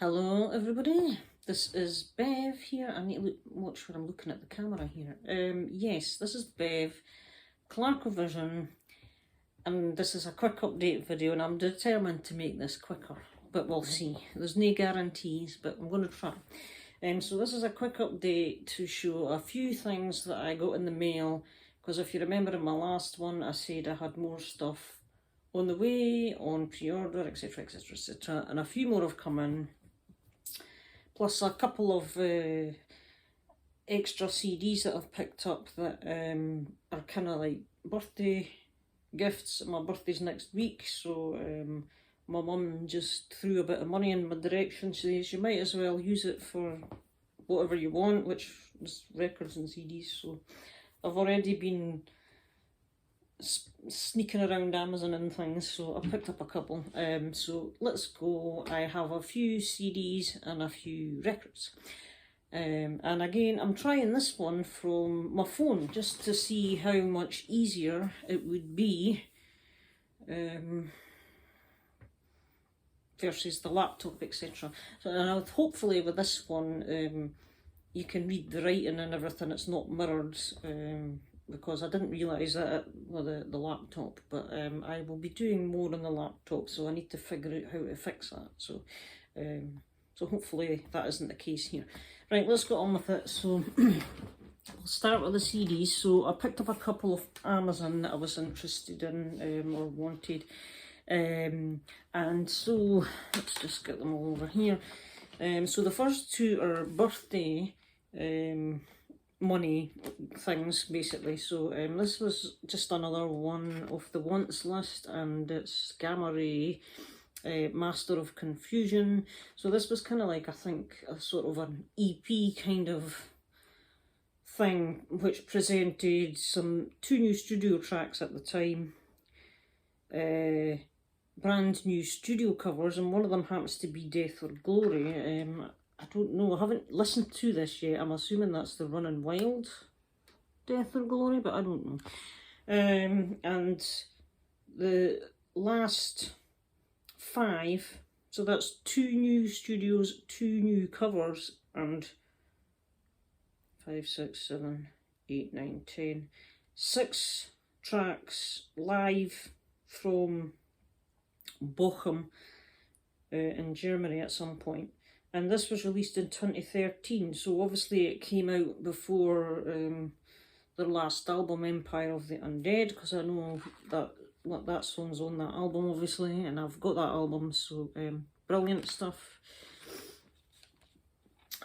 Hello everybody, this is Bev here. I need to watch where I'm looking at the camera here. Yes, this is Bev, ClarkoVision, and this is a quick update video, and I'm determined to make this quicker, but we'll see. There's no guarantees, but I'm going to try. So this is a quick update to show a few things that I got in the mail, because if you remember in my last one I said I had more stuff on the way, on pre-order, etc, etc, etc, and a few more have come in. Plus a couple of extra CDs that I've picked up that are kind of like birthday gifts. My birthday's next week, so my mum just threw a bit of money in my direction. She says you might as well use it for whatever you want, which was records and CDs. So I've already been sneaking around Amazon and things, so I picked up a couple. So let's go. I have a few CDs and a few records. And again, I'm trying this one from my phone just to see how much easier it would be versus the laptop, etc. So, and hopefully with this one, you can read the writing and everything. It's not mirrored. Because I didn't realise that with the laptop, but I will be doing more on the laptop, so I need to figure out how to fix that. So so hopefully that isn't the case here. Right, let's get on with it. So we'll start with the CDs. So I picked up a couple of Amazon that I was interested in or wanted, and so let's just get them all over here. So the first two are birthday money things basically. So this was just another one of the wants list, and it's Gamma Ray, Master of Confusion. So this was kind of like, I think, a sort of an EP kind of thing, which presented two new studio tracks at the time, brand new studio covers, and one of them happens to be Death or Glory. I don't know, I haven't listened to this yet. I'm assuming that's the Running Wild Death or Glory, but I don't know. And the last five, so that's two new studios, two new covers, and 5, 6, 7, 8, 9, 10, 6 tracks live from Bochum in Germany at some point. And this was released in 2013, so obviously it came out before their last album, Empire of the Undead, because I know that song's on that album, obviously, and I've got that album, so brilliant stuff.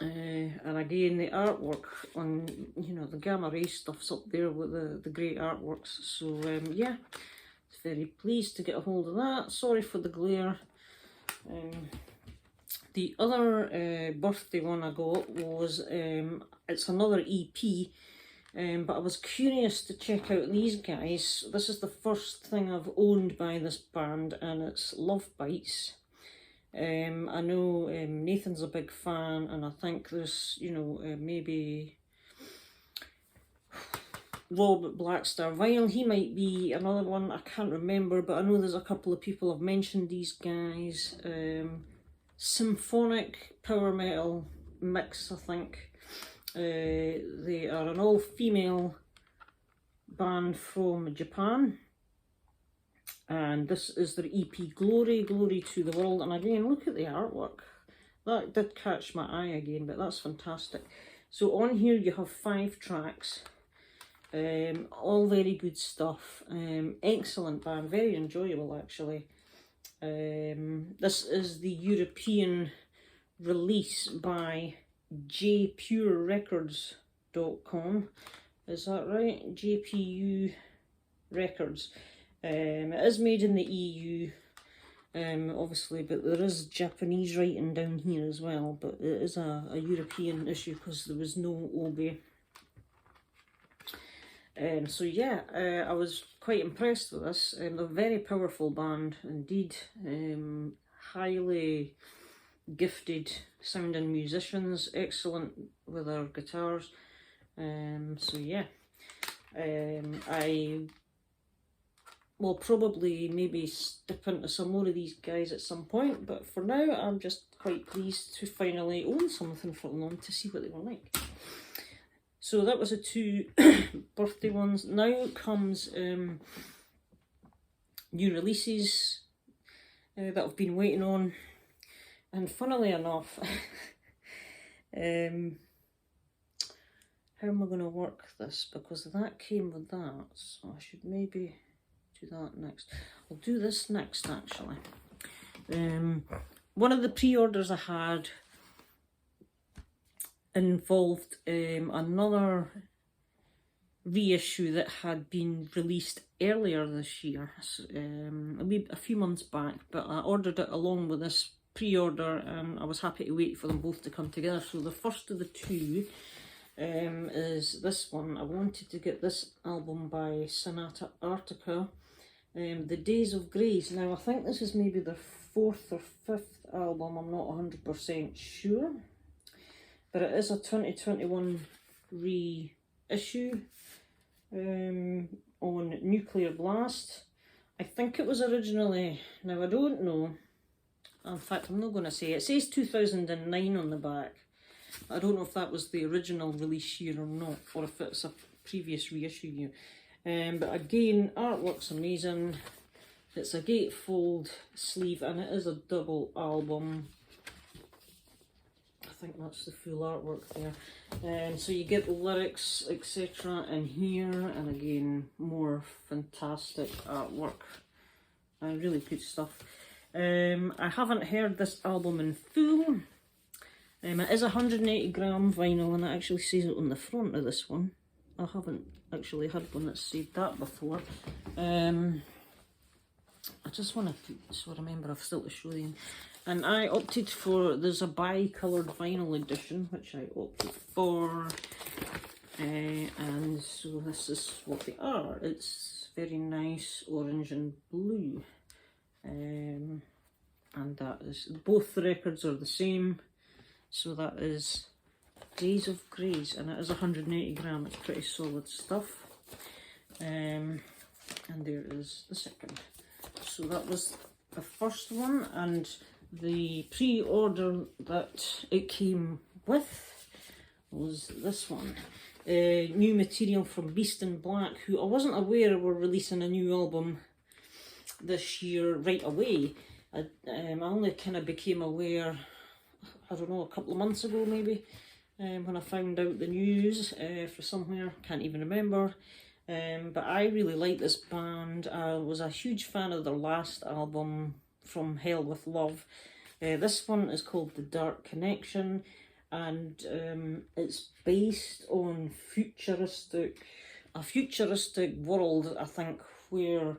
And again, the artwork on, you know, the Gamma Ray stuff's up there with the great artworks, so yeah, very pleased to get a hold of that. Sorry for the glare. The other birthday one I got was, it's another EP, but I was curious to check out these guys. This is the first thing I've owned by this band, and it's Love Bites. I know Nathan's a big fan, and I think there's, you know, maybe Rob at Black Star Vinyl, he might be another one, I can't remember, but I know there's a couple of people have mentioned these guys. Symphonic power metal mix, I think. They are an all-female band from Japan, and this is their EP Glory, Glory to the World. And again, look at the artwork. That did catch my eye again, but that's fantastic. So on here you have 5 tracks, all very good stuff. Excellent band, very enjoyable actually. This is the European release by jpurerecords.com. Is that right? JPU Records. It is made in the EU, obviously, but there is Japanese writing down here as well, but it is a European issue because there was no OBE. So yeah, I was quite impressed with this. They're a very powerful band indeed, highly gifted sounding musicians, excellent with their guitars. So yeah, I will probably maybe dip into some more of these guys at some point, but for now I'm just quite pleased to finally own something from them to see what they were like. So that was the two birthday ones. Now comes new releases that I've been waiting on, and funnily enough, how am I going to work this, because that came with that, so I should maybe do that next. I'll do this next actually. One of the pre-orders I had involved another reissue that had been released earlier this year, a few months back, but I ordered it along with this pre-order and I was happy to wait for them both to come together. So the first of the two is this one. I wanted to get this album by Sonata Arctica, The Days of Grace. Now I think this is maybe their 4th or 5th album, I'm not 100% sure, but it is a 2021 reissue on Nuclear Blast. I think it was originally, now I don't know, in fact I'm not going to say, it says 2009 on the back. I don't know if that was the original release year or not, or if it's a previous reissue year. But again, artwork's amazing. It's a gatefold sleeve and it is a double album. I think that's the full artwork there. So you get the lyrics, etc. in here, and again, more fantastic artwork and really good stuff. I haven't heard this album in full. It is 180 gram vinyl, and it actually says it on the front of this one. I haven't actually had one that said that before. I just want to, so I remember I've still to show you. And I opted for, there's a bi-coloured vinyl edition, which I opted for. And so this is what they are. It's very nice orange and blue. And that is, both the records are the same. So that is Days of Grace, and it is 180 gram, it's pretty solid stuff. And there is the second. So that was the first one, and the pre-order that it came with was this one. New material from Beast in Black, who I wasn't aware were releasing a new album this year right away. I only kind of became aware, I don't know, a couple of months ago maybe, when I found out the news for somewhere, can't even remember. But I really like this band. I was a huge fan of their last album, From Hell with Love. This one is called The Dark Connection, and it's based on a futuristic world, I think, where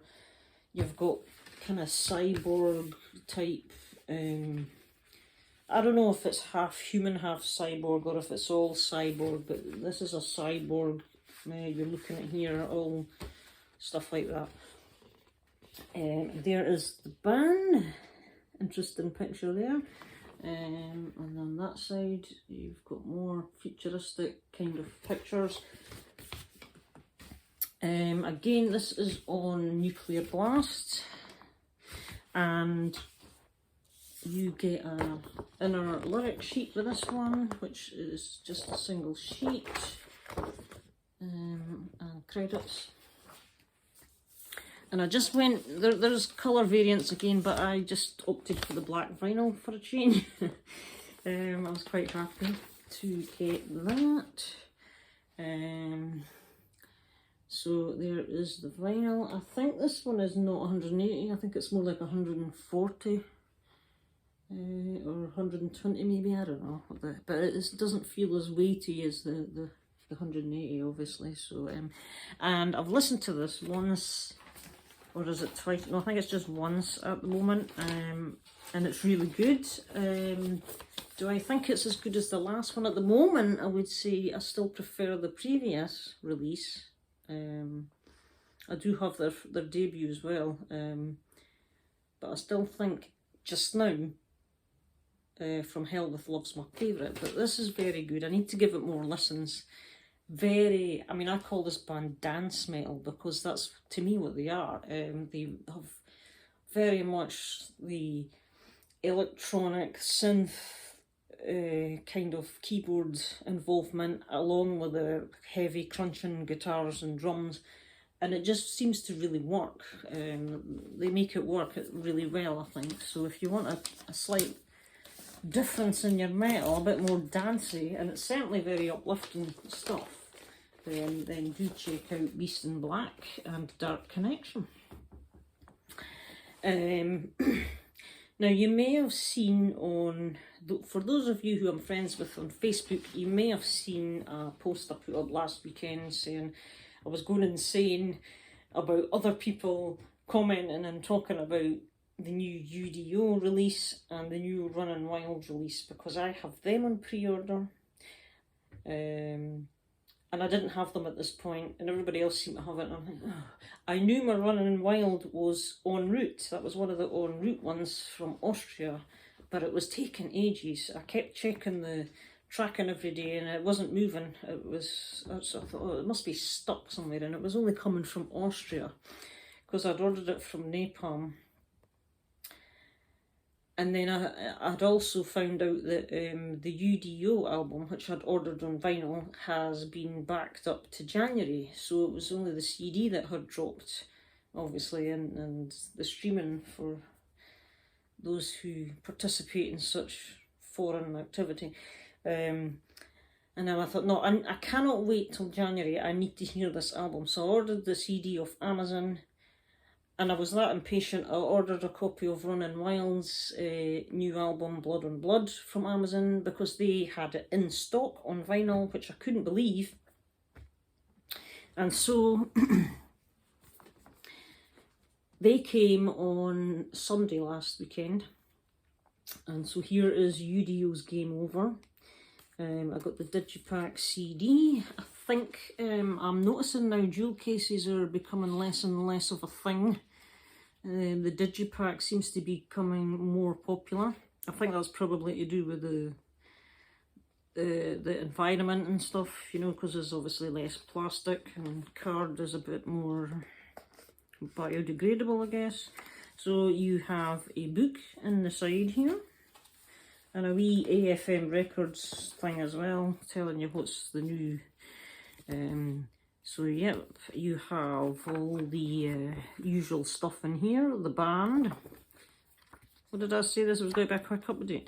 you've got kind of cyborg type, I don't know if it's half human, half cyborg, or if it's all cyborg, but this is a cyborg. You're looking at here, all stuff like that. There is the band, interesting picture there. And on that side, you've got more futuristic kind of pictures. Again, this is on Nuclear Blast, and you get an inner lyric sheet with this one, which is just a single sheet, and credits. And I just went, there's colour variants again, but I just opted for the black vinyl for a change. I was quite happy to get that. So there is the vinyl. I think this one is not 180, I think it's more like 140 or 120 maybe, I don't know. But it doesn't feel as weighty as the 180 obviously. So and I've listened to this once, or is it twice? No, I think it's just once at the moment, and it's really good. Do I think it's as good as the last one? At the moment, I would say I still prefer the previous release. I do have their debut as well, but I still think just now From Hell with Love's my favourite, but this is very good. I need to give it more listens. very, I mean, I call this band dance metal because that's to me what they are. They have very much the electronic synth kind of keyboard involvement along with the heavy crunching guitars and drums, and it just seems to really work. They make it work really well, I think. So if you want a slight difference in your metal, a bit more dancey, and it's certainly very uplifting stuff, then do check out Beast in Black and Dark Connection. Now you may have seen for those of you who I'm friends with on Facebook, you may have seen a post I put up last weekend saying I was going insane about other people commenting and talking about the new UDO release and the new Running Wild release, because I have them on pre-order. And I didn't have them at this point, and everybody else seemed to have it. And I'm like, oh. I knew my Running Wild was en route. That was one of the en route ones from Austria, but it was taking ages. I kept checking the tracking every day, and it wasn't moving. So I thought, oh, it must be stuck somewhere, and it was only coming from Austria because I'd ordered it from Napalm. And then I'd also found out that the UDO album, which I'd ordered on vinyl, has been backed up to January. So it was only the CD that had dropped, obviously, and the streaming for those who participate in such foreign activity. And then I thought, no, I cannot wait till January. I need to hear this album. So I ordered the CD off Amazon. And I was that impatient, I ordered a copy of Running Wild's new album, Blood on Blood, from Amazon, because they had it in stock on vinyl, which I couldn't believe. And so they came on Sunday last weekend. And so here is UDO's Game Over. I got the Digipack CD. I think I'm noticing now jewel cases are becoming less and less of a thing. The Digipack seems to be becoming more popular. I think that's probably to do with the environment and stuff, you know, because there's obviously less plastic and card is a bit more biodegradable, I guess. So you have a book in the side here and a wee AFM Records thing as well, telling you what's the new. So yep, you have all the usual stuff in here, the band. What did I say? This was going to be a quick update.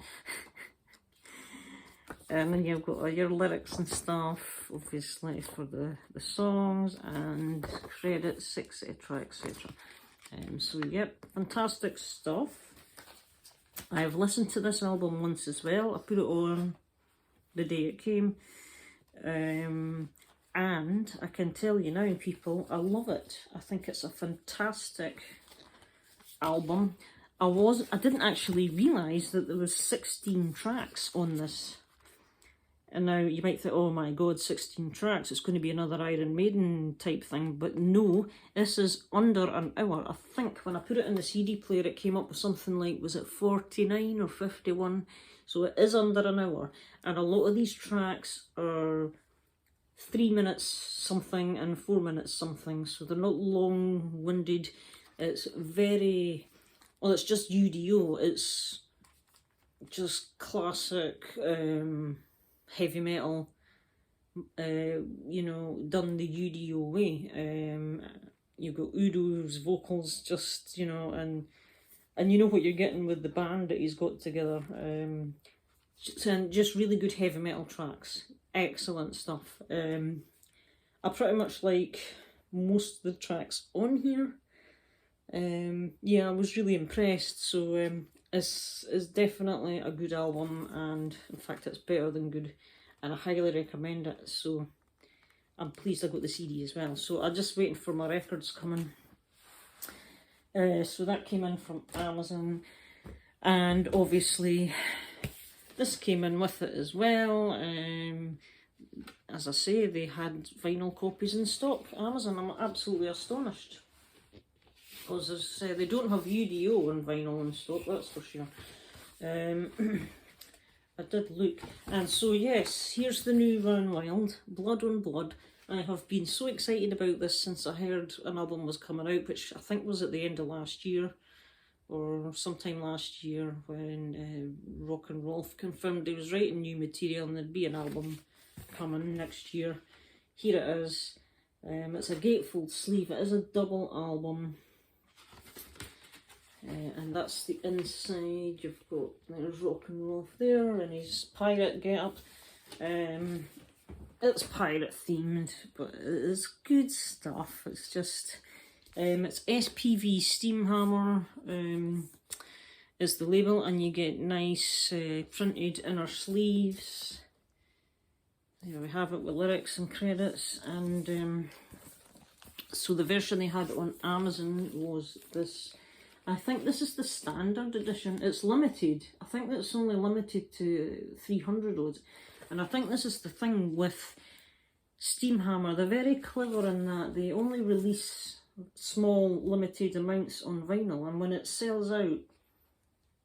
And then you've got your lyrics and stuff, obviously, for the songs and credits, etc, etc. So yep, fantastic stuff. I've listened to this album once as well. I put it on the day it came. And I can tell you now, people, I love it. I think it's a fantastic album. I didn't actually realise that there was 16 tracks on this. And now you might think, oh my god, 16 tracks, it's going to be another Iron Maiden type thing. But no, this is under an hour. I think when I put it in the CD player, it came up with something like, was it 49 or 51? So it is under an hour. And a lot of these tracks are 3 minutes something and 4 minutes something, so they're not long-winded. It's very, well, it's just UDO, it's just classic heavy metal, you know, done the UDO way. You've got Udo's vocals, just, you know, and you know what you're getting with the band that he's got together. And just really good heavy metal tracks. Excellent stuff. I pretty much like most of the tracks on here. Yeah, I was really impressed. So it's definitely a good album, and in fact it's better than good, and I highly recommend it. So I'm pleased I got the CD as well. So I'm just waiting for my records coming. So that came in from Amazon, and obviously this came in with it as well. As I say, they had vinyl copies in stock. Amazon, I'm absolutely astonished. Because as I say, they don't have UDO and vinyl in stock, that's for sure. I did look. And so yes, here's the new Running Wild, Blood on Blood. I have been so excited about this since I heard an album was coming out, which I think was at the end of last year, or sometime last year, when Rock and Rolf confirmed he was writing new material and there'd be an album coming next year. Here it is. It's a gatefold sleeve. It is a double album. And that's the inside. You've got, there's Rock and Rolf there and his pirate get-up. It's pirate themed, but it's good stuff. It's just, it's SPV Steamhammer is the label, and you get nice printed inner sleeves. There we have it with lyrics and credits. And so the version they had on Amazon was this. I think this is the standard edition. It's limited. I think that's only limited to 300 loads. And I think this is the thing with Steamhammer. They're very clever in that they only release small limited amounts on vinyl, and when it sells out,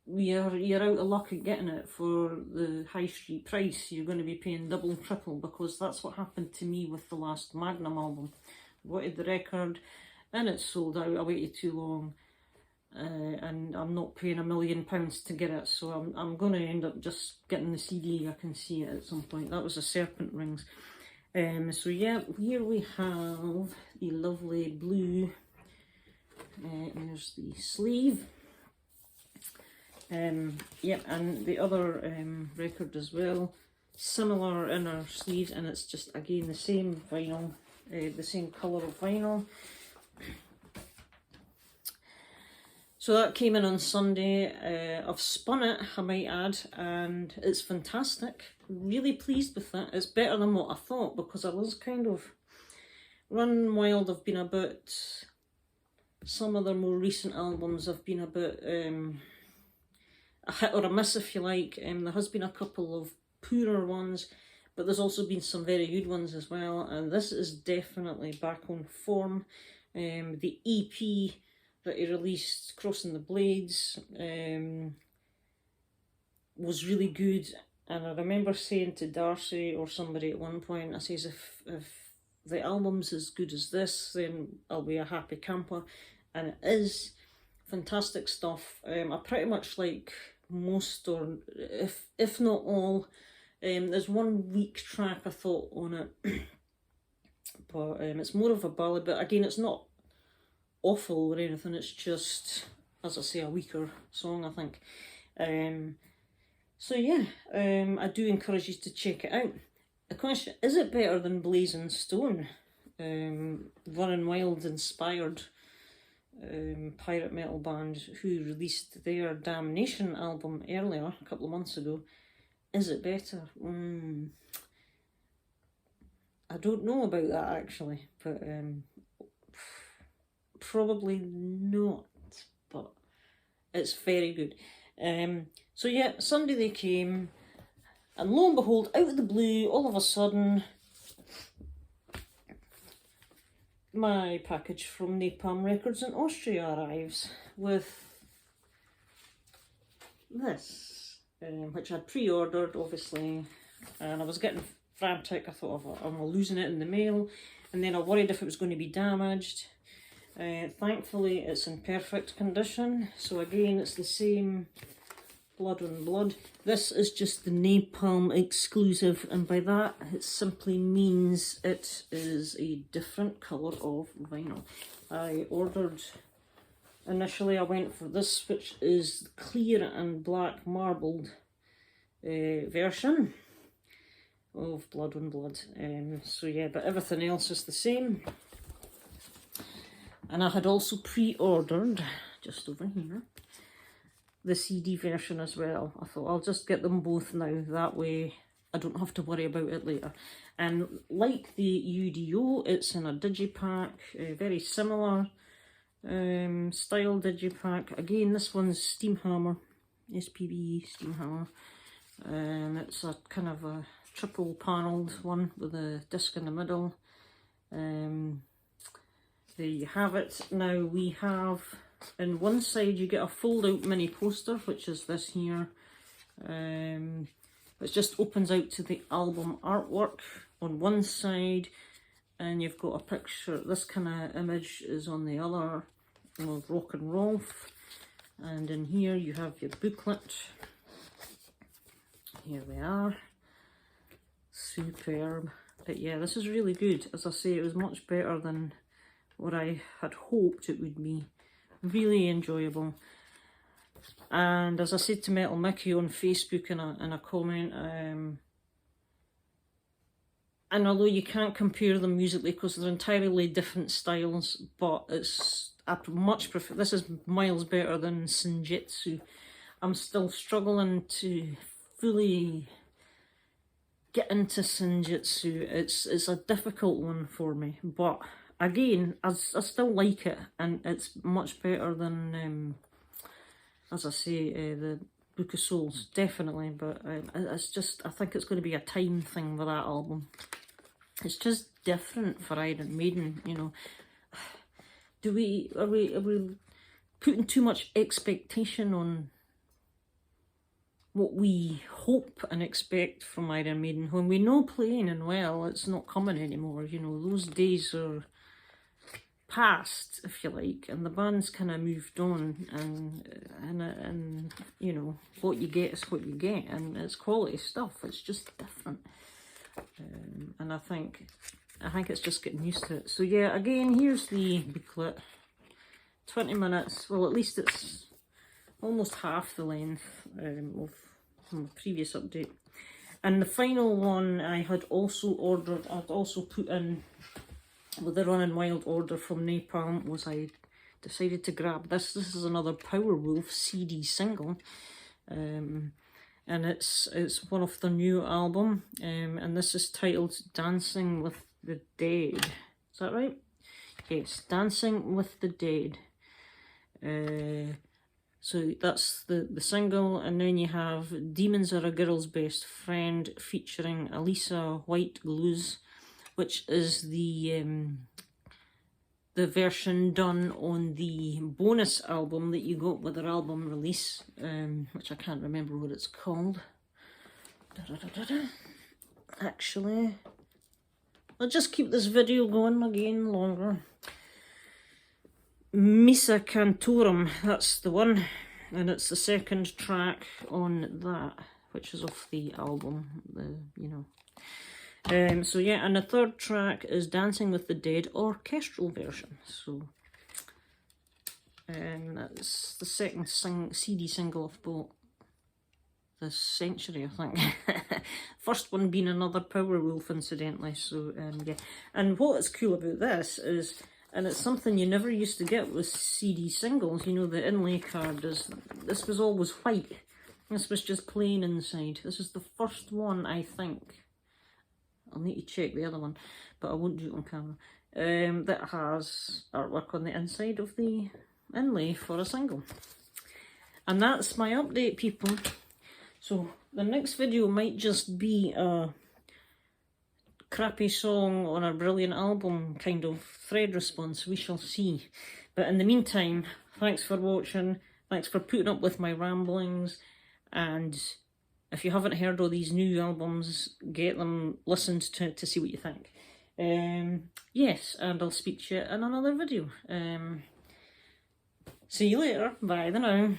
you're out of luck at getting it for the high street price. You're going to be paying double and triple, because that's what happened to me with the last Magnum album. I wanted the record and it sold out. I waited too long. And I'm not paying £1 million to get it, so I'm going to end up just getting the CD. I can see it at some point. That was the Serpent Rings. So yeah, here we have the lovely blue. There's the sleeve. Yep, and the other record as well. Similar inner sleeves, and it's just again the same vinyl, the same colour of vinyl. So that came in on Sunday. I've spun it, I might add, and it's fantastic. Really pleased with it. It's better than what I thought, because I was kind of... Run Wild have been a bit... Some of their more recent albums have been a bit... a hit or a miss, if you like. There has been a couple of poorer ones, but there's also been some very good ones as well, and this is definitely back on form. The EP that he released, Crossing the Blades, was really good. And I remember saying to Darcy or somebody at one point, I says, if the album's as good as this, then I'll be a happy camper. And it is fantastic stuff. I pretty much like most, or if not all. There's one weak track I thought on it, but it's more of a ballad. But again, it's not awful or anything, it's just, as I say, a weaker song, I think. So yeah, I do encourage you to check it out. The question, is it better than Blazing Stone? Running Wild inspired pirate metal band who released their Damnation album earlier, a couple of months ago. Is it better? I don't know about that actually, but probably not, but it's very good. So yeah, Sunday they came, and lo and behold, out of the blue, all of a sudden, my package from Napalm Records in Austria arrives with this, which I'd pre-ordered, obviously, and I was getting frantic. I thought, am I losing it in the mail? And then I worried if it was going to be damaged. Thankfully it's in perfect condition. So again, it's the same Blood on Blood. This is just the Napalm exclusive, and by that it simply means it is a different colour of vinyl. I ordered, initially I went for this, which is clear and black marbled version of Blood on Blood. So yeah, but everything else is the same. And I had also pre-ordered, just over here, the CD version as well. I thought I'll just get them both now, that way I don't have to worry about it later. And like the UDO, it's in a digipack, very similar style digipack. Again, this one's Steamhammer, SPV Steamhammer. It's a kind of a triple panelled one with a disc in the middle. There you have it. Now we have, in one side you get a fold out mini poster, which is this here. which just opens out to the album artwork on one side, and you've got a picture, this kind of image is on the other, of Rock and Rolf. And in here you have your booklet. Here we are. Superb. But yeah, this is really good. As I say, it was much better than what I had hoped it would be. Really enjoyable. And as I said to Metal Mickey on Facebook in a comment, and although you can't compare them musically because they're entirely different styles, but I much prefer, this is miles better than Senjutsu. I'm still struggling to fully get into Senjutsu. It's a difficult one for me, but again, I still like it, and it's much better than, as I say, the Book of Souls, definitely, but it's just, I think it's going to be a time thing with that album. It's just different for Iron Maiden, you know. Are we putting too much expectation on what we hope and expect from Iron Maiden when we know plain and well it's not coming anymore? You know, those days are past, if you like, and the band's kind of moved on, and you know, what you get is what you get, and it's quality stuff. It's just different, and I think it's just getting used to it. So yeah, again, here's the booklet. 20 minutes. Well, at least it's almost half the length of my previous update. And the final one I had also ordered. I'd also put in with the Running Wild order from Napalm, was I decided to grab this. This is another Powerwolf CD single, and it's one of their new album, and this is titled Dancing with the Dead. Is that right? Yes, Dancing with the Dead. So that's the single, and then you have Demons Are a Girl's Best Friend featuring Elisa White Glues, which is the version done on the bonus album that you got with their album release, which I can't remember what it's called. Actually, I'll just keep this video going again longer. Missa Cantorum, that's the one, and it's the second track on that, which is off the album, you know. So yeah, and the third track is Dancing with the Dead orchestral version. So, that's the second CD single I've bought this century, I think. First one being another Powerwolf, incidentally. So yeah, and what's cool about this is, and it's something you never used to get with CD singles, you know, the inlay card is, this was always white. This was just plain inside. This is the first one, I think. I'll need to check the other one, but I won't do it on camera. That has artwork on the inside of the inlay for a single. And that's my update, people. So the next video might just be a crappy song on a brilliant album kind of thread response. We shall see. But in the meantime, thanks for watching. Thanks for putting up with my ramblings. And if you haven't heard all these new albums, get them listened to see what you think. Yes, and I'll speak to you in another video. See you later. Bye the now.